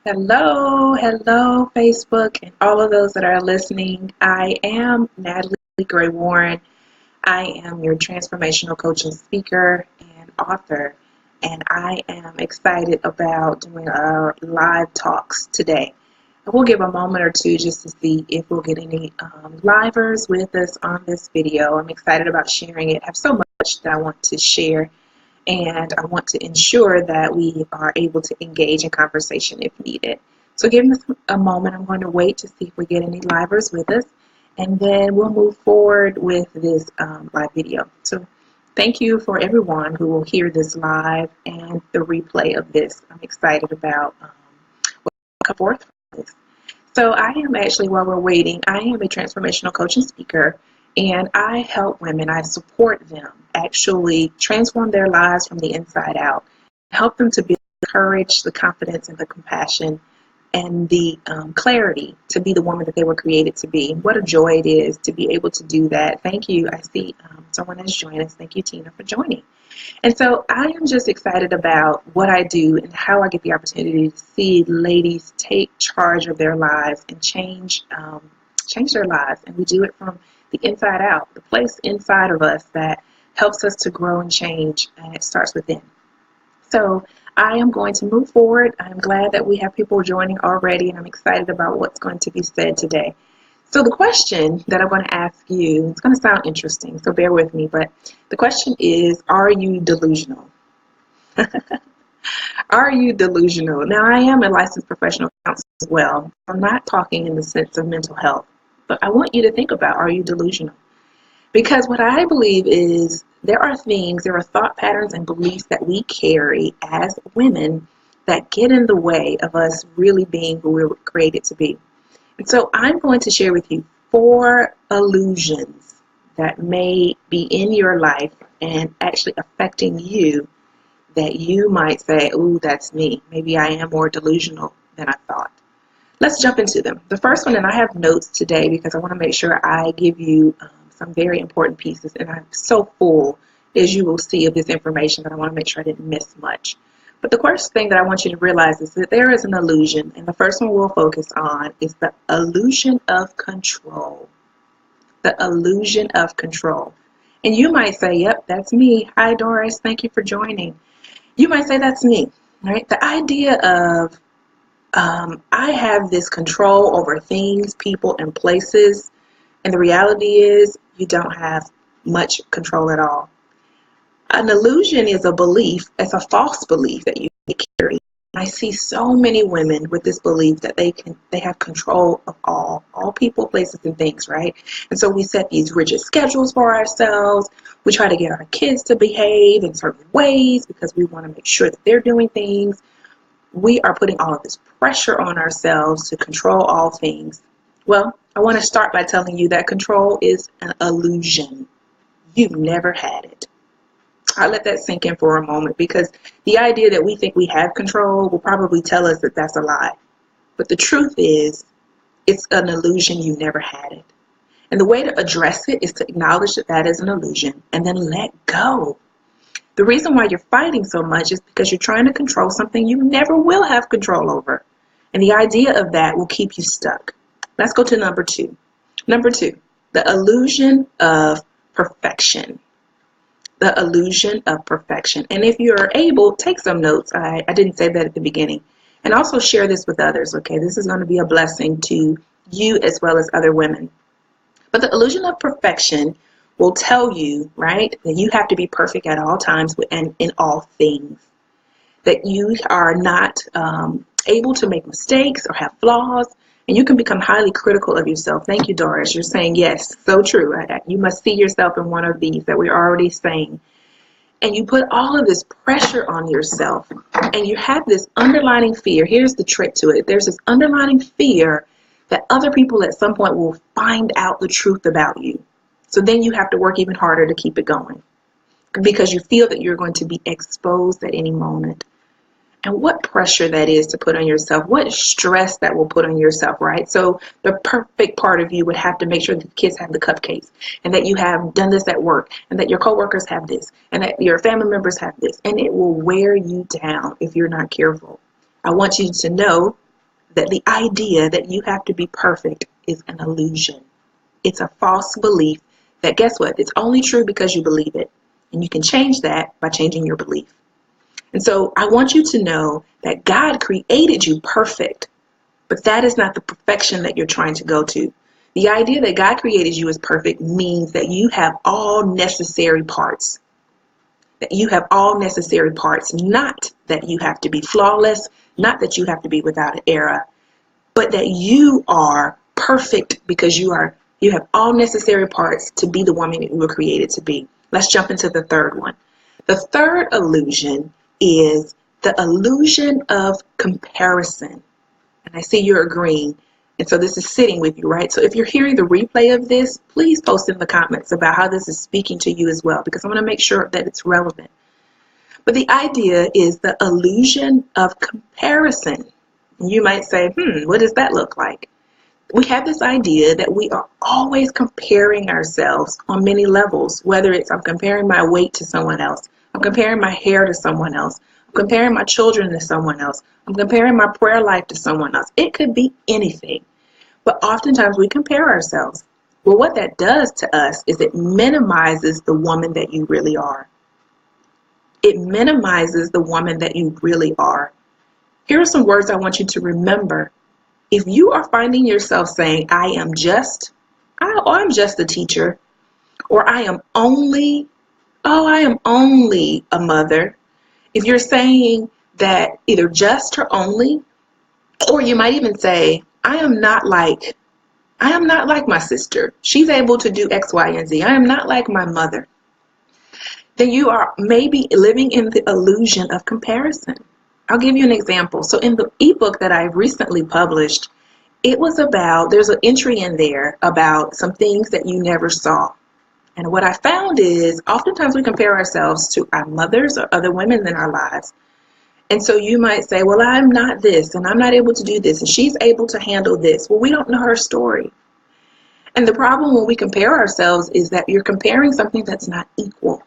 Hello, hello, Facebook, and all of those that are listening. I am Natalie Gray Warren. I am your transformational coach and speaker and author, and I am excited about doing our live talks today. And we'll give a moment or two just to see if we'll get any livers with us on this video. I'm excited about sharing it. I have so much that I want to share, and I want to ensure that we are able to engage in conversation if needed. So give us a moment. I'm going to wait to see if we get any livers with us, and then we'll move forward with this live video. So thank you for everyone who will hear this live and the replay of this. I'm excited about what will come forth from this. So I am actually, while we're waiting, I am a transformational coach and speaker, and I help women, I support them actually transform their lives from the inside out, help them to build the courage, the confidence, and the compassion, and the clarity to be the woman that they were created to be. What a joy it is to be able to do that. Thank you. I see someone has joined us. Thank you, Tina, for joining. And so I am just excited about what I do and how I get the opportunity to see ladies take charge of their lives and change their lives. And we do it from the inside out, the place inside of us that helps us to grow and change, and it starts within. So I am going to move forward. I'm glad that we have people joining already, and I'm excited about what's going to be said today. So the question that I'm going to ask you, it's going to sound interesting, so bear with me, but the question is, are you delusional? Are you delusional? Now, I am a licensed professional counselor as well. I'm not talking in the sense of mental health, but I want you to think about, are you delusional? Because what I believe is there are thought patterns and beliefs that we carry as women that get in the way of us really being who we were created to be. And so I'm going to share with you 4 illusions that may be in your life and actually affecting you that you might say, ooh, that's me. Maybe I am more delusional than I thought. Let's jump into them. The first one, and I have notes today because I want to make sure I give you some very important pieces, and I'm so full, as you will see, of this information that I want to make sure I didn't miss much. But the first thing that I want you to realize is that there is an illusion, and the first one we'll focus on is the illusion of control. The illusion of control. And you might say, yep, that's me. Hi, Doris. Thank you for joining. You might say, that's me, right? The idea of I have this control over things, people, and places, and the reality is you don't have much control at all. An illusion is a belief, it's a false belief that you carry. I see so many women with this belief that they have control of all people, places, and things, right? And so we set these rigid schedules for ourselves. We try to get our kids to behave in certain ways because we want to make sure that they're doing things. We are putting all of this pressure on ourselves to control all things. Well, I want to start by telling you that control is an illusion. You've never had it. I'll let that sink in for a moment, because the idea that we think we have control will probably tell us that that's a lie. But the truth is, it's an illusion. You never had it. And the way to address it is to acknowledge that that is an illusion and then let go. The reason why you're fighting so much is because you're trying to control something you never will have control over. And the idea of that will keep you stuck. Let's go to number 2. Number 2, the illusion of perfection. The illusion of perfection. And if you're able, take some notes. I didn't say that at the beginning. And also share this with others, okay? This is going to be a blessing to you as well as other women. But the illusion of perfection will tell you, right, that you have to be perfect at all times and in all things. That you are not able to make mistakes or have flaws. And you can become highly critical of yourself. Thank you, Doris. You're saying yes, so true. You must see yourself in one of these that we're already saying. And you put all of this pressure on yourself, and you have this underlying fear. Here's the trick to it. There's this underlying fear that other people at some point will find out the truth about you. So then you have to work even harder to keep it going, because you feel that you're going to be exposed at any moment. And what pressure that is to put on yourself, what stress that will put on yourself, right? So the perfect part of you would have to make sure that the kids have the cupcakes, and that you have done this at work, and that your coworkers have this, and that your family members have this, and it will wear you down if you're not careful. I want you to know that the idea that you have to be perfect is an illusion. It's a false belief that, guess what? It's only true because you believe it. And you can change that by changing your belief. And so I want you to know that God created you perfect, but that is not the perfection that you're trying to go to. The idea that God created you as perfect means that you have all necessary parts. That you have all necessary parts, not that you have to be flawless, not that you have to be without an error, but that you are perfect because you have all necessary parts to be the woman that you were created to be. Let's jump into the third one. The third illusion is the illusion of comparison. And I see you're agreeing. And so this is sitting with you, right? So if you're hearing the replay of this, please post in the comments about how this is speaking to you as well, because I want to make sure that it's relevant. But the idea is the illusion of comparison. And you might say, what does that look like? We have this idea that we are always comparing ourselves on many levels, whether it's I'm comparing my weight to someone else, I'm comparing my hair to someone else, I'm comparing my children to someone else, I'm comparing my prayer life to someone else. It could be anything, but oftentimes we compare ourselves. Well, what that does to us is it minimizes the woman that you really are. It minimizes the woman that you really are. Here are some words I want you to remember. If you are finding yourself saying, I'm just a teacher, or I am only a mother. If you're saying that either just or only, or you might even say, I am not like my sister. She's able to do X, Y, and Z. I am not like my mother. Then you are maybe living in the illusion of comparison. I'll give you an example. So in the ebook that I recently published, there's an entry in there about some things that you never saw. And what I found is oftentimes we compare ourselves to our mothers or other women in our lives. And so you might say, well, I'm not this, and I'm not able to do this, and she's able to handle this. Well, we don't know her story. And the problem when we compare ourselves is that you're comparing something that's not equal.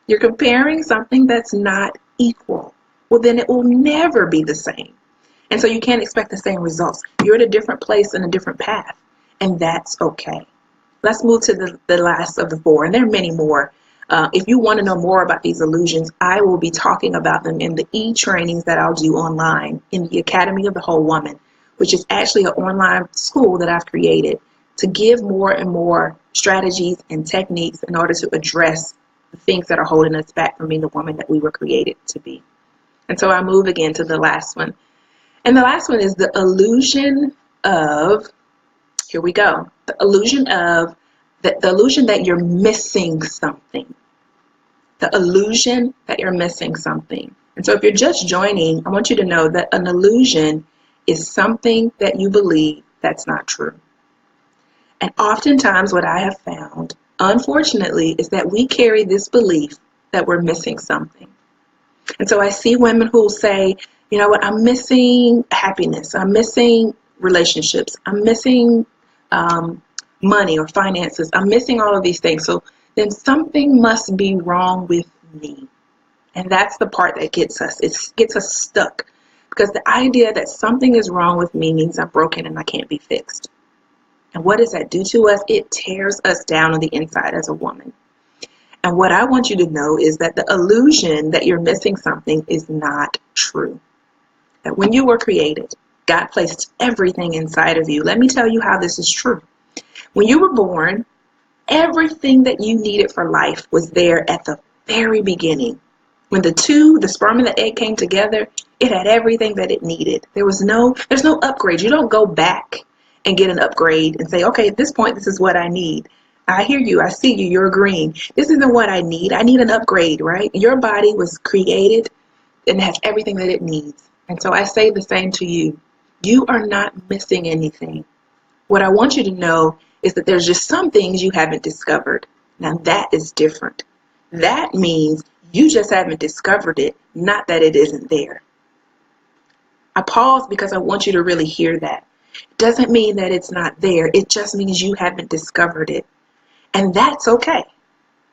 You're comparing something that's not equal. Well, then it will never be the same. And so you can't expect the same results. You're at a different place and a different path, and that's okay. Let's move to the last of the four, and there are many more. If you want to know more about these illusions, I will be talking about them in the e-trainings that I'll do online in the Academy of the Whole Woman, which is actually an online school that I've created to give more and more strategies and techniques in order to address the things that are holding us back from being the woman that we were created to be. And so I move again to the last one. And the last one is the illusion of, here we go, the illusion that you're missing something. The illusion that you're missing something. And so if you're just joining, I want you to know that an illusion is something that you believe that's not true. And oftentimes what I have found, unfortunately, is that we carry this belief that we're missing something. And so I see women who say, you know what, I'm missing happiness, I'm missing relationships, I'm missing money or finances, I'm missing all of these things. So then something must be wrong with me. And that's the part that gets us. It gets us stuck. Because the idea that something is wrong with me means I'm broken and I can't be fixed. And what does that do to us? It tears us down on the inside as a woman. And what I want you to know is that the illusion that you're missing something is not true. That when you were created, God placed everything inside of you. Let me tell you how this is true. When you were born, everything that you needed for life was there at the very beginning. When the sperm and the egg came together, it had everything that it needed. There's no upgrade. You don't go back and get an upgrade and say, okay, at this point, this is what I need. I hear you. I see you. You're agreeing. This isn't what I need. I need an upgrade, right? Your body was created and has everything that it needs. And so I say the same to you. You are not missing anything. What I want you to know is that there's just some things you haven't discovered. Now that is different. That means you just haven't discovered it, not that it isn't there. I pause because I want you to really hear that. It doesn't mean that it's not there. It just means you haven't discovered it. And that's okay.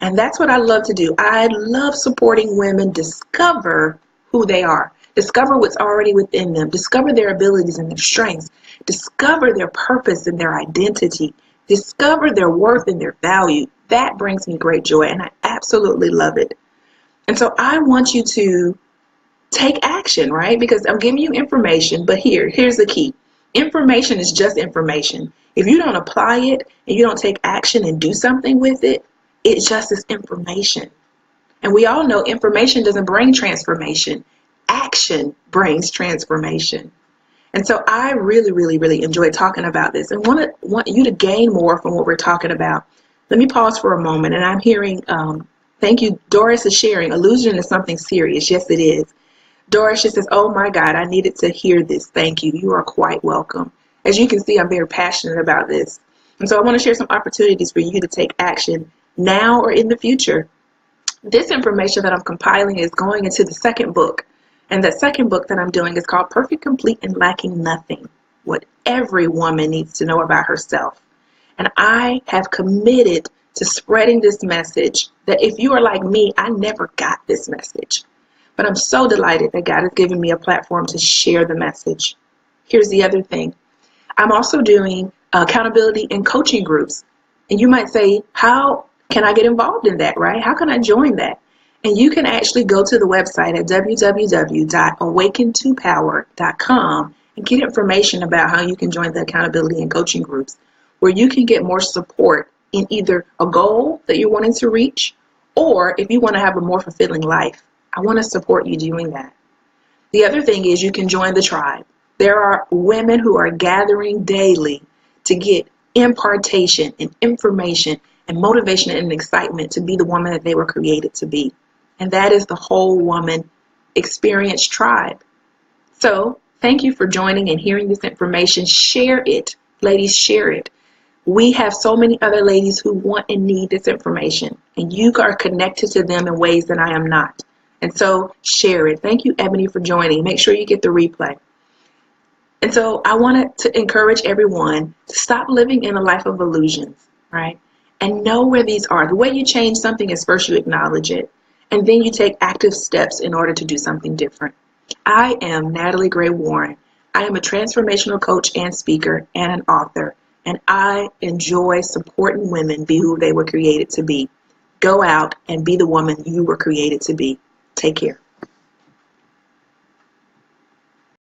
And that's what I love to do. I love supporting women discover who they are. Discover what's already within them. Discover their abilities and their strengths. Discover their purpose and their identity. Discover their worth and their value. That brings me great joy, and I absolutely love it. And so I want you to take action, right? Because I'm giving you information, but here's the key. Information is just information. If you don't apply it and you don't take action and do something with it, it just is information. And we all know information doesn't bring transformation. Action brings transformation. And so I really, really, really enjoy talking about this and want you to gain more from what we're talking about. Let me pause for a moment, and I'm hearing, thank you, Doris is sharing, illusion is something serious. Yes, it is. Doris just says, oh my God, I needed to hear this. Thank you. You are quite welcome. As you can see, I'm very passionate about this. And so I want to share some opportunities for you to take action now or in the future. This information that I'm compiling is going into the second book. And the second book that I'm doing is called Perfect, Complete, and Lacking Nothing: What Every Woman Needs to Know About Herself. And I have committed to spreading this message that if you are like me, I never got this message. But I'm so delighted that God has given me a platform to share the message. Here's the other thing. I'm also doing accountability and coaching groups. And you might say, how can I get involved in that, right? How can I join that? And you can actually go to the website at www.awaken2power.com and get information about how you can join the accountability and coaching groups, where you can get more support in either a goal that you're wanting to reach, or if you want to have a more fulfilling life. I want to support you doing that. The other thing is you can join the tribe. There are women who are gathering daily to get impartation and information and motivation and excitement to be the woman that they were created to be. And that is the Whole Woman Experience Tribe. So thank you for joining and hearing this information. Share it. Ladies, share it. We have so many other ladies who want and need this information, and you are connected to them in ways that I am not. And so share it. Thank you, Ebony, for joining. Make sure you get the replay. And so I wanted to encourage everyone to stop living in a life of illusions, right? And know where these are. The way you change something is first you acknowledge it, and then you take active steps in order to do something different. I am Natalie Gray Warren. I am a transformational coach and speaker and an author, and I enjoy supporting women be who they were created to be. Go out and be the woman you were created to be. Take care.